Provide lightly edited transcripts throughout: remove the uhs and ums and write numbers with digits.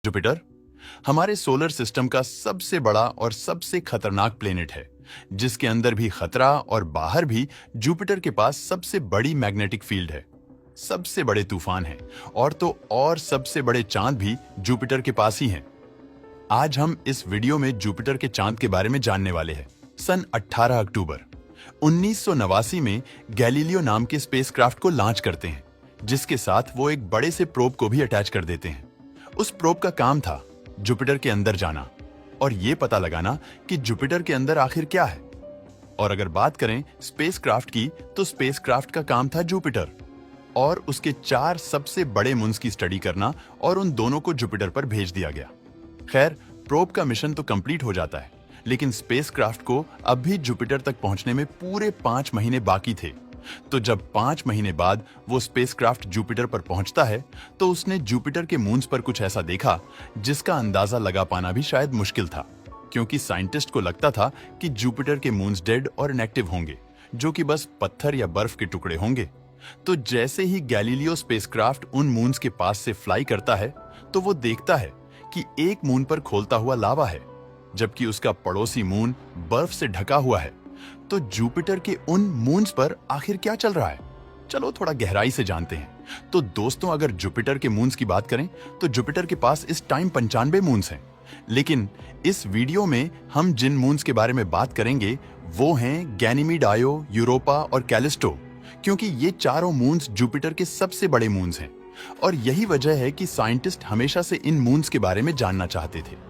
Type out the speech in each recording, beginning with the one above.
Jupiter हमारे solar system का सबसे बड़ा और सबसे खतरनाक प्लेनेट है, जिसके अंदर भी खतरा और बाहर भी जुपिटर के पास सबसे बड़ी मैग्नेटिक फील्ड है, सबसे बड़े तूफान हैं और सबसे बड़े चांद भी जुपिटर के पास ही हैं। आज हम इस वीडियो में जुपिटर के चांद के बारे में जानने वाले हैं। सन 18 अक्टूबर 1989 में गैलीलियो नाम के स्पेसक्राफ्ट को लॉन्च करते हैं, जिसके साथ वो एक बड़े से प्रोब को भी अटैच कर देते हैं। उस प्रोब का काम था जुपिटर के अंदर जाना और ये पता लगाना कि जुपिटर के अंदर आखिर क्या है। और अगर बात करें स्पेसक्राफ्ट की, तो स्पेसक्राफ्ट का काम था जुपिटर और उसके 4 सबसे बड़े मून्स की स्टडी करना, और उन दोनों को जुपिटर पर भेज दिया गया। खैर, प्रोब का मिशन तो कंप्लीट हो जाता है, लेकिन स्पेसक्राफ्ट को अब भी जुपिटर तक पहुंचने में पूरे 5 महीने बाकी थे। तो जब 5 महीने बाद वो स्पेसक्राफ्ट जुपिटर पर पहुंचता है, तो उसने जुपिटर के मून्स पर कुछ ऐसा देखा जिसका अंदाजा लगा पाना भी शायद मुश्किल था, क्योंकि साइंटिस्ट को लगता था कि जुपिटर के मून्स डेड और इनएक्टिव होंगे, जो कि बस पत्थर या बर्फ के टुकड़े होंगे। तो जैसे ही गैलीलियो स्पेसक्राफ्ट उन मून्स के पास से फ्लाई करता है, तो वो देखता है कि एक मून पर खोलता हुआ लावा है, जबकि उसका पड़ोसी मून बर्फ से ढका हुआ है। तो जुपिटर के उन मून्स पर आखिर क्या चल रहा है, चलो थोड़ा गहराई से जानते हैं। तो दोस्तों, अगर जुपिटर के मून्स की बात करें, तो जुपिटर के पास इस टाइम 95 मून्स हैं। लेकिन इस वीडियो में हम जिन मून्स के बारे में बात करेंगे वो हैं गैनीमीड, आयो, यूरोपा और कैलिस्टो, क्योंकि ये चारों मून्स जुपिटर के सबसे बड़े मून्स हैं। और यही वजह है कि साइंटिस्ट हमेशा से इन मून्स के बारे में जानना चाहते थे।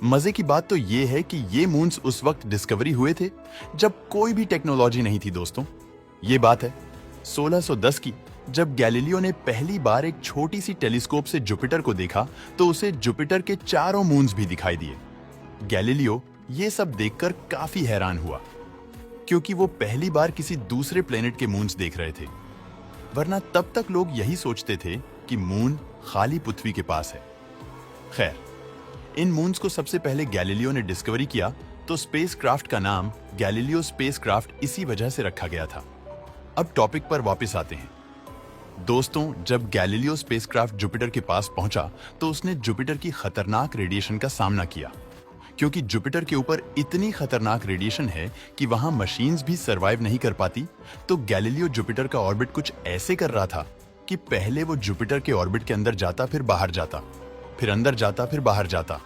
मजे की बात तो ये है कि ये मून्स उस वक्त डिस्कवरी हुए थे जब कोई भी टेक्नोलॉजी नहीं थी दोस्तों। ये बात है 1610 की, जब गैलीलियो ने पहली बार एक छोटी सी टेलीस्कोप से जुपिटर को देखा, तो उसे जुपिटर के चारों मून्स भी दिखाई दिए। गैलीलियो ये सब देखकर काफी हैरान हुआ, क्योंकि वो पहली बार किसी दूसरे प्लेनेट के मून्स देख रहे थे, वरना तब तक लोग यही सोचते थे कि मून खाली पृथ्वी के पास है। खैर, इन मून्स को सबसे पहले गैलीलियो ने डिस्कवरी किया, तो स्पेसक्राफ्ट का नाम गैलीलियो स्पेसक्राफ्ट इसी वजह से रखा गया था। अब टॉपिक पर वापस आते हैं दोस्तों। जब गैलीलियो स्पेसक्राफ्ट जुपिटर के पास पहुंचा, तो उसने जुपिटर की खतरनाक रेडिएशन का सामना किया, क्योंकि जुपिटर के ऊपर इतनी खतरनाक रेडिएशन है कि वहां मशीन्स भी सरवाइव नहीं कर पाती। तो गैलीलियो जुपिटर का ऑर्बिट कुछ ऐसे कर रहा था कि पहले वो जुपिटर के ऑर्बिट के अंदर जाता, फिर बाहर जाता, फिर अंदर जाता, फिर बाहर जाता,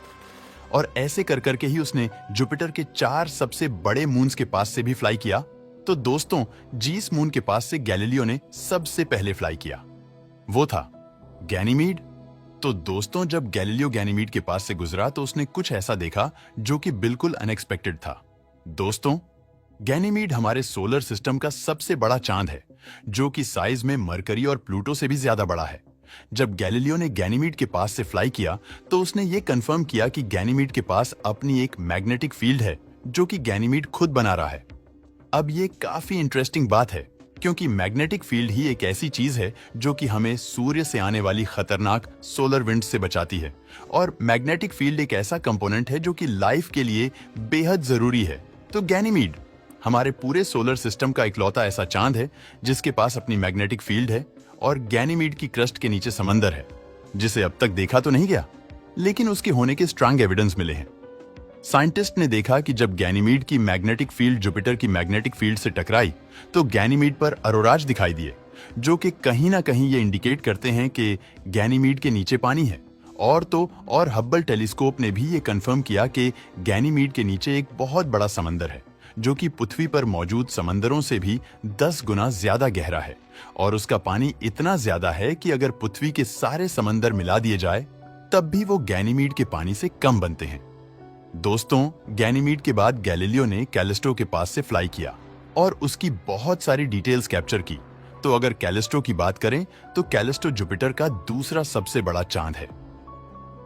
और ऐसे कर करके ही उसने जुपिटर के 4 सबसे बड़े मून्स के पास से भी फ्लाई किया। तो दोस्तों, जिस मून के पास से गैलीलियो ने सबसे पहले फ्लाई किया वो था गैनीमीड। तो दोस्तों, जब गैलीलियो गैनीमीड के पास से गुजरा, तो उसने कुछ ऐसा देखा जो कि बिल्कुल अनएक्सपेक्टेड था। दोस्तों, गैनीमीड हमारे सोलर सिस्टम का सबसे बड़ा चांद है, जो कि साइज में मरकरी और प्लूटो से भी ज्यादा बड़ा है। जब गैलीलियो ने गैनीमीड के पास से फ्लाई किया, तो उसने ये कंफर्म किया कि गैनीमीड के पास अपनी एक मैग्नेटिक फील्ड है, जो कि गैनीमीड खुद बना रहा है। अब ये काफी इंटरेस्टिंग बात है, क्योंकि मैग्नेटिक फील्ड ही एक ऐसी चीज है जो कि हमें सूर्य से आने वाली खतरनाक सोलर विंड से बचाती है। और मैग्नेटिक फील्ड एक ऐसा कंपोनेंट है जो कि लाइफ के लिए बेहद जरूरी है। तो गैनीमीड हमारे पूरे सोलर सिस्टम का इकलौता ऐसा चांद है जिसके पास अपनी मैग्नेटिक फील्ड है, और गैनीमीड की क्रस्ट के नीचे समंदर है, जिसे अब तक देखा तो नहीं गया, लेकिन उसके होने के स्ट्रांग एविडेंस मिले हैं। साइंटिस्ट ने देखा कि जब गैनीमीड की मैग्नेटिक फील्ड जुपिटर की मैग्नेटिक फील्ड से टकराई, तो गैनीमीड पर अरोराज दिखाई दिए, जो कि कहीं ना कहीं ये इंडिकेट करते हैं कि गैनीमीड के नीचे पानी है। और हब्बल टेलीस्कोप ने भी ये कंफर्म किया कि गैनीमीड के नीचे एक बहुत बड़ा समंदर है, जो कि पृथ्वी पर मौजूद समंदरों से भी 10 गुना ज्यादा गहरा है, और उसका पानी इतना ज्यादा है कि अगर पृथ्वी के सारे समंदर मिला दिए जाए, तब भी वो गैनीमीड के पानी से कम बनते हैं। दोस्तों, गैनीमीड के बाद गैलीलियो ने कैलिस्टो के पास से फ्लाई किया और उसकी बहुत सारी डिटेल्स कैप्चर की। तो अगर कैलिस्टो की बात करें, तो कैलिस्टो जुपिटर का दूसरा सबसे बड़ा चांद है।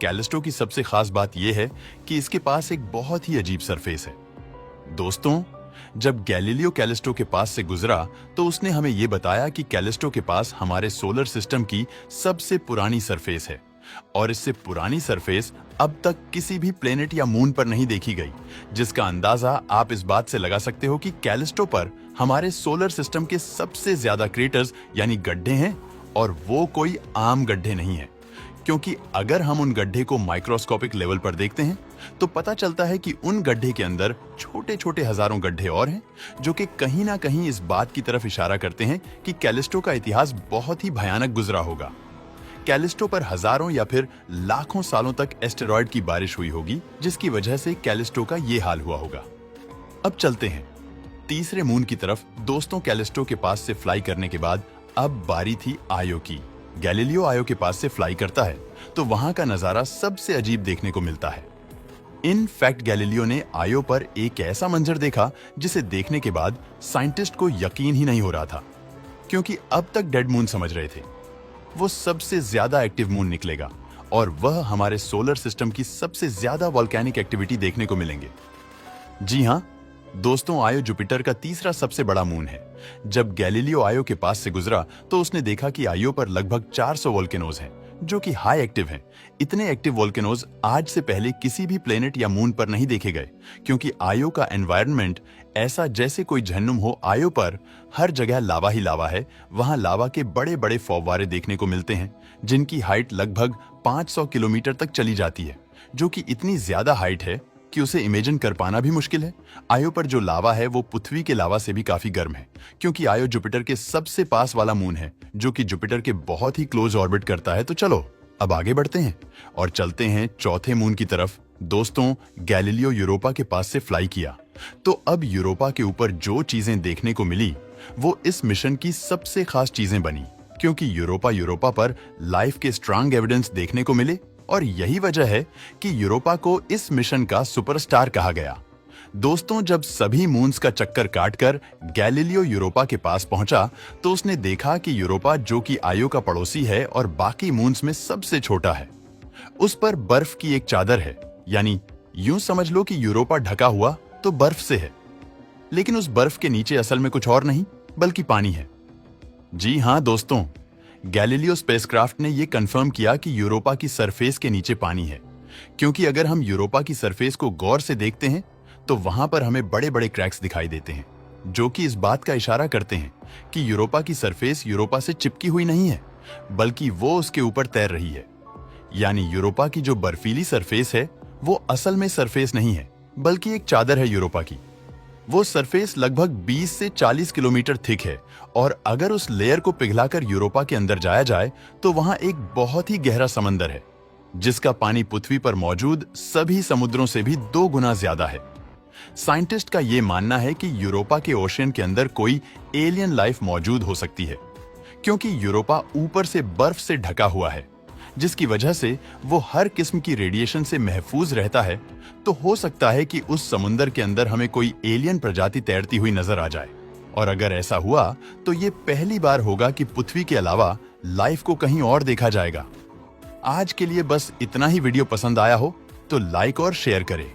कैलिस्टो की सबसे खास बात यह है कि इसके पास एक बहुत ही अजीब सरफेस है। दोस्तों, जब गैलीलियो कैलिस्टो के पास से गुजरा, तो उसने हमें यह बताया कि कैलिस्टो के पास हमारे सोलर सिस्टम की सबसे पुरानी सरफेस है, और इससे पुरानी सरफेस अब तक किसी भी प्लेनेट या मून पर नहीं देखी गई, जिसका अंदाजा आप इस बात से लगा सकते हो कि कैलिस्टो पर हमारे सोलर सिस्टम के सबसे ज्यादा क्रेटर्स यानी गड्ढे हैं, और वो कोई आम गड्ढे नहीं है, क्योंकि अगर हम उन गड्ढे को माइक्रोस्कोपिक लेवल पर देखते हैं तो पता चलता है कि उन गड्ढे के अंदर छोटे छोटे हजारों गड्ढे और हैं, जो कि कहीं ना कहीं इस बात की तरफ इशारा करते हैं कि कैलिस्टो का इतिहास बहुत ही भयानक गुजरा होगा। कैलिस्टो पर हजारों या फिर लाखों सालों तक एस्टेरॉयड की बारिश हुई होगी, जिसकी वजह से कैलिस्टो का ये हाल हुआ होगा। अब चलते हैं तीसरे मून की तरफ। दोस्तों, कैलिस्टो के पास से फ्लाई करने के बाद अब बारी थी आयो की। गैलीलियो आयो के पास से फ्लाई करता है तो वहां का नजारा सबसे अजीब देखने को मिलता है। इन फैक्ट गैलीलियो ने आयो पर एक ऐसा मंजर देखा जिसे देखने के बाद साइंटिस्ट को यकीन ही नहीं हो रहा था, क्योंकि अब तक डेड मून समझ रहे थे। वो सबसे ज्यादा एक्टिव मून निकलेगा और वह हमारे सोलर सिस्टम की सबसे ज्यादा वॉल्केनिक एक्टिविटी देखने को मिलेंगे। जी हां दोस्तों, आयो जुपिटर का तीसरा सबसे बड़ा मून है। जब गैलीलियो आयो के पास से गुजरा तो उसने देखा कि आयो पर लगभग 400 वोल्केनोज हैं, जो कि हाई एक्टिव हैं। इतने एक्टिव वोल्केनोज आज से पहले किसी भी प्लेनेट या मून पर नहीं देखे गए, क्योंकि आयो का एनवायरनमेंट ऐसा जैसे कोई जहन्नुम हो। आयो पर हर जगह लावा ही लावा है। वहां लावा के बड़े बड़े फव्वारे देखने को मिलते हैं, जिनकी हाइट लगभग 500 किलोमीटर तक चली जाती है, जो कि इतनी ज्यादा हाइट है कि उसे इमेजिन कर पाना भी मुश्किल है। आयो पर जो लावा है वो पृथ्वी के लावा से भी काफी गर्म है, क्योंकि आयो जुपिटर के सबसे पास वाला मून है, जो कि जुपिटर के बहुत ही क्लोज ऑर्बिट करता है। तो चलो अब आगे बढ़ते हैं और चलते हैं चौथे मून की तरफ। दोस्तों, गैलीलियो यूरोपा के पास से फ्लाई किया तो अब यूरोपा के ऊपर जो चीजें देखने को मिली वो इस मिशन की सबसे खास चीजें बनी, क्योंकि यूरोपा पर लाइफ के स्ट्रांग एविडेंस देखने को मिले। और यही वजह है कि यूरोपा को इस मिशन का सुपरस्टार कहा गया। दोस्तों, जब सभी मून्स का चक्कर काटकर गैलीलियो यूरोपा के पास पहुंचा तो उसने देखा कि यूरोपा, जो कि आयो का पड़ोसी है और बाकी मून्स में सबसे छोटा है, उस पर बर्फ की एक चादर है। यानी यूं समझ लो कि यूरोपा ढका हुआ तो बर्फ से है, लेकिन उस बर्फ के नीचे असल में कुछ और नहीं बल्कि पानी है। जी हां दोस्तों, गैलीलियो स्पेसक्राफ्ट ने यह कंफर्म किया कि यूरोपा की सरफेस के नीचे पानी है, क्योंकि अगर हम यूरोपा की सरफेस को गौर से देखते हैं तो वहां पर हमें बड़े बड़े क्रैक्स दिखाई देते हैं, जो कि इस बात का इशारा करते हैं कि यूरोपा की सरफेस यूरोपा से चिपकी हुई नहीं है, बल्कि वो उसके ऊपर तैर रही है। यानी यूरोपा की जो बर्फीली सरफेस है वो असल में सरफेस नहीं है, बल्कि एक चादर है यूरोपा की। वो सरफेस लगभग 20 से 40 किलोमीटर थिक है, और अगर उस लेयर को पिघलाकर यूरोपा के अंदर जाया जाए तो वहां एक बहुत ही गहरा समंदर है, जिसका पानी पृथ्वी पर मौजूद सभी समुद्रों से भी 2 गुना ज्यादा है। साइंटिस्ट का यह मानना है कि यूरोपा के ओशियन के अंदर कोई एलियन लाइफ मौजूद हो सकती है, क्योंकि यूरोपा ऊपर से बर्फ से ढका हुआ है, जिसकी वजह से वो हर किस्म की रेडिएशन से महफूज रहता है। तो हो सकता है कि उस समुद्र के अंदर हमें कोई एलियन प्रजाति तैरती हुई नजर आ जाए, और अगर ऐसा हुआ तो ये पहली बार होगा कि पृथ्वी के अलावा लाइफ को कहीं और देखा जाएगा। आज के लिए बस इतना ही। वीडियो पसंद आया हो तो लाइक और शेयर करें।